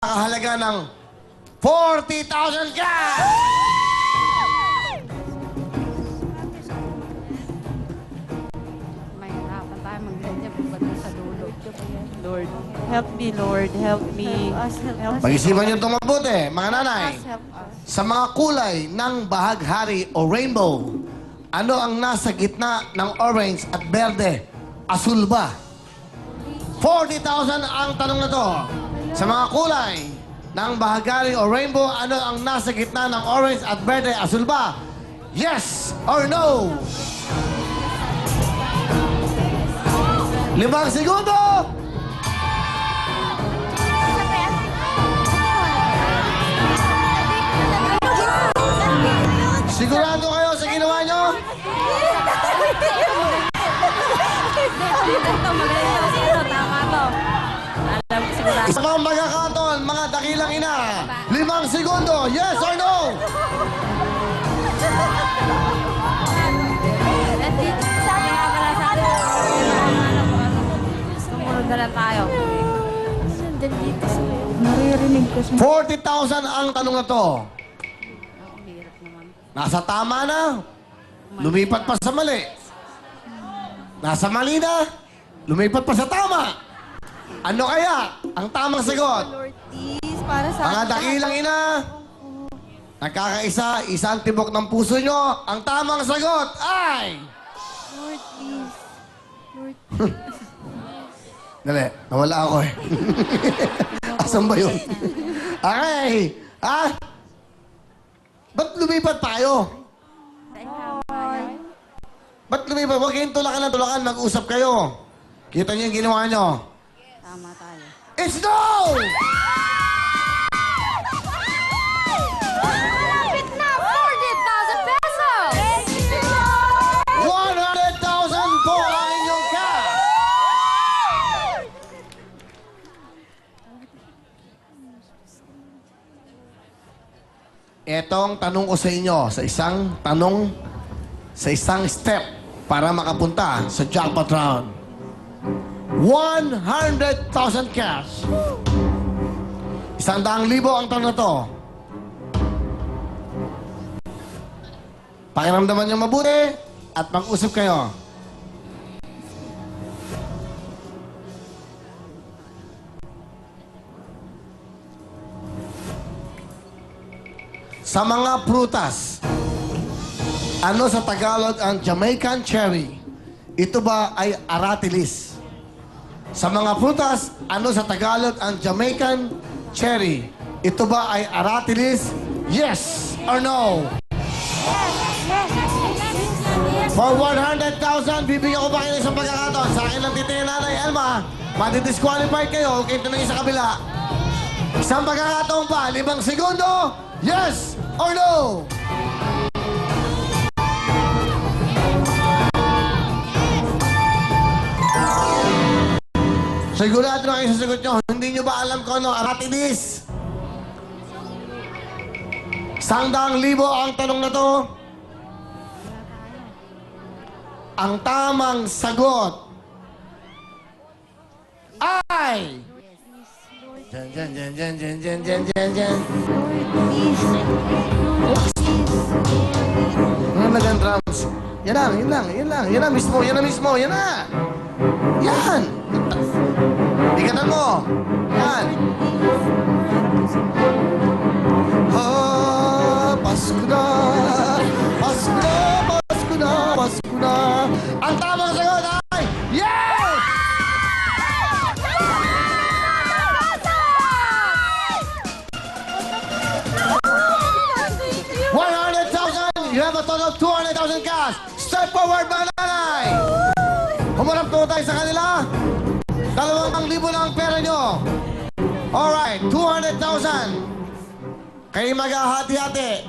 Nakahalaga ng 40,000 cash! May hirapan tayo mag-ganyan pagdating sa dulo. Lord, help me, Lord. Help me. Help us. Pag-isipan niyo itong mabuti, mga nanay. Help us. Sa mga kulay ng bahaghari o rainbow, ano ang nasa gitna ng orange at berde? Asul ba? 40,000 ang tanong na to. Sa mga kulay ng bahaghari o rainbow, ano ang nasa gitna ng orange at berde? Asul ba? Yes or no? 5 segundo! Sigurado kayo sa ginawa nyo? Tama to. Alam ko sigurado. Isa pang magkakataon, mga dakilang ina. 5 segundo, yes or no? Sabi nga pala sa atin, sumunod na lang tayo. Naririnig ko siya. 40,000 ang tanong na to. Ang hirap naman. Nasa tama na. Lumipat pa sa mali. Nasa mali na. Lumipat pa sa tama. Ano kaya ang tamang sagot? Lord, please, para sa Mga dakilang ina. Nagkakaisa, isang tibok ng puso nyo. Ang tamang sagot ay... Lord, please. Lord, Dali, nawala ako eh. Asan ba yun? Okay. Ah? Ba't lumipat tayo? Ba't lumipat? Huwag kayong tulakan ng tulakan. Mag-usap kayo. Kita niyo yung ginawa nyo. Tama tayo. It's no! Malapit na! 40,000 pesos! 100,000 po ang inyong cash! Etong tanong ko sa inyo, sa isang step para makapunta sa jackpot round. 100,000 cash. 100,000 ang tanong na to. Pakiramdaman niyo mabuti at mag-usap kayo. Sa mga prutas, ano sa Tagalog ang Jamaican cherry? Ito ba ay aratilis? Sa mga prutas, ano sa Tagalog ang Jamaican cherry? Ito ba ay aratilis? Yes or no? For 100,000, bibigyan ko pa kayo isang pagkakataon. Sa akin lang titingin nanay Elma, mati-disqualified kayo. Okay, ito na yung sa kabila. Isang pagkakataon pa, 5 segundo. Yes or no? Sigurado na kayo sa sagot nyo. Hindi nyo ba alam kung ano? Aratilis. 100,000 ang tanong na to. Ang tamang sagot ay... Jan, jan, jan, jan, jan, jan, jan, jan, jan. Mga nagan drums. Yan lang, yan lang, yan lang. Yan na mismo, yan na mismo, yan na. Yan. Ikatan mo. Yan. Pasko na. Pasko na, Pasko na, Pasko na. Ang tamang sagot ay... Yes! 100,000! You have a total of 200,000 cash! Step forward, mga nanay! Humarap po tayo sa kanila. 2,000 na ang pera nyo. Alright, 200,000. Kayo maghahati-hati.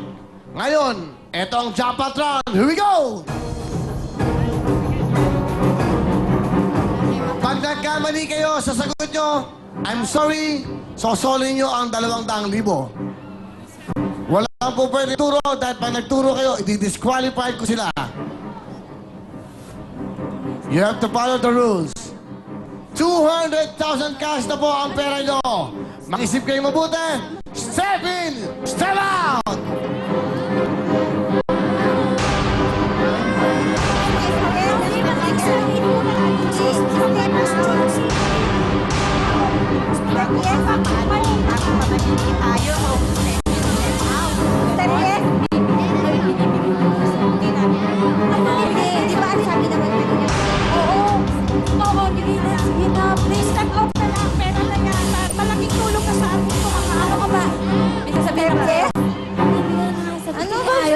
Ngayon, eto ang jackpot round. Here we go! Pag nagkamali kayo sa sagot nyo, I'm sorry, sosolin nyo ang 200,000. Wala po pwede turo dahil pag nagturo kayo, i-disqualified ko sila. You have to follow the rules. 200,000 cash na po ang pera nyo. Mag-isip kayo mabuti. Step in, step out!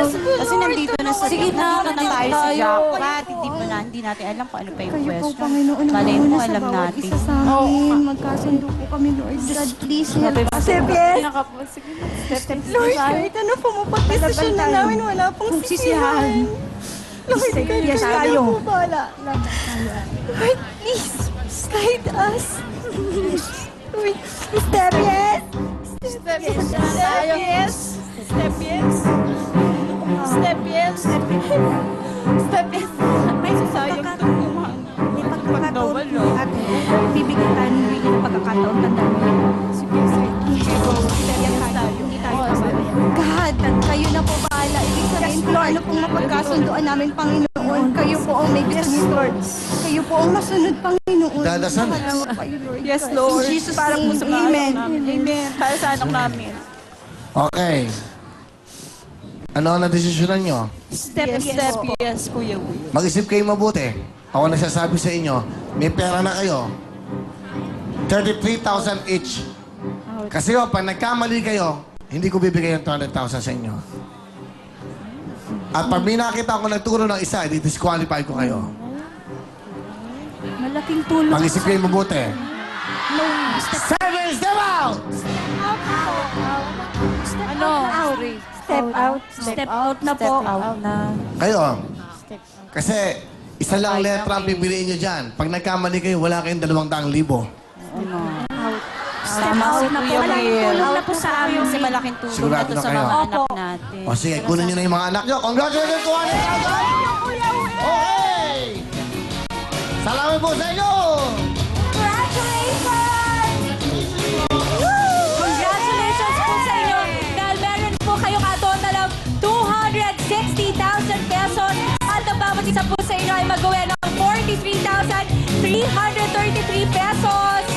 Kasi nandito na sa Sige na, nandito na nandito tayo sa tayo. jackpot. Hindi pa na, hindi natin alam kung ano pa yung Kayo po, question. Panginoon, Malay mo, ang una sa alam bawat natin. isa sa amin. Magkasundo po kami, Lord God. Please help us. Step yes. Step Lord, kahit ano po mapagdesisyon na namin, wala pong sisihan. Lord, kahit yes, kayo tayo. na po bala. Lord, please, guide us. Lord, step yes. Step yes. Step yes. Step yes. Step yes. Step yes. May sasayang tungkuhan. May pagkakataon. At bibigyan tayo ng pagkakataon. Tandaan mo. Sige, sir. Yes, tayo. Hindi tayo pababayaan. God, kayo na po bahala. Ibig sabihin kung ano pong mapagkasunduan namin, Panginoon. Kayo po ang may gusto, Lord. Kayo po ang masunod, Panginoon. Dadasal. Salamat kayo, Lord. Yes, Lord. In Jesus' Para po name, sa mga Amen. anak namin. Amen. Para sa anak namin. Okay. Ano ang nadesisyonan nyo? Step yes, Kuya Will. Mag-isip kayo mabuti. Ako nagsasabi sa inyo, may pera na kayo. 33,000 each. Kasi pag nagkamali kayo, hindi ko bibigay yung 200,000 sa inyo. At pag may nakita ako nagturo ng isa, di-disqualify ko kayo. Malaking tulong. Mag-isip kayo mabuti. 7, step out! Ano? Step out. Step out na po. Out na. Kayo, kasi isa lang letra ang pipiliin nyo dyan. Pag nagkamali kayo, wala kayong 200,000. Tama si Kuya Will. tulong na po sa amin. Kasi malaking tulong Sigurado na to na sa kayo? mga Opo. anak natin. O sige, kunin nyo na yung mga anak nyo. Congratulations to 100,000! Okay! Salamat po sa inyo! Congratulations po sa inyo dahil meron po kayong aton na lang 260,000 pesos at ang bawat isa po sa inyo ay magawa ng 43,333 pesos.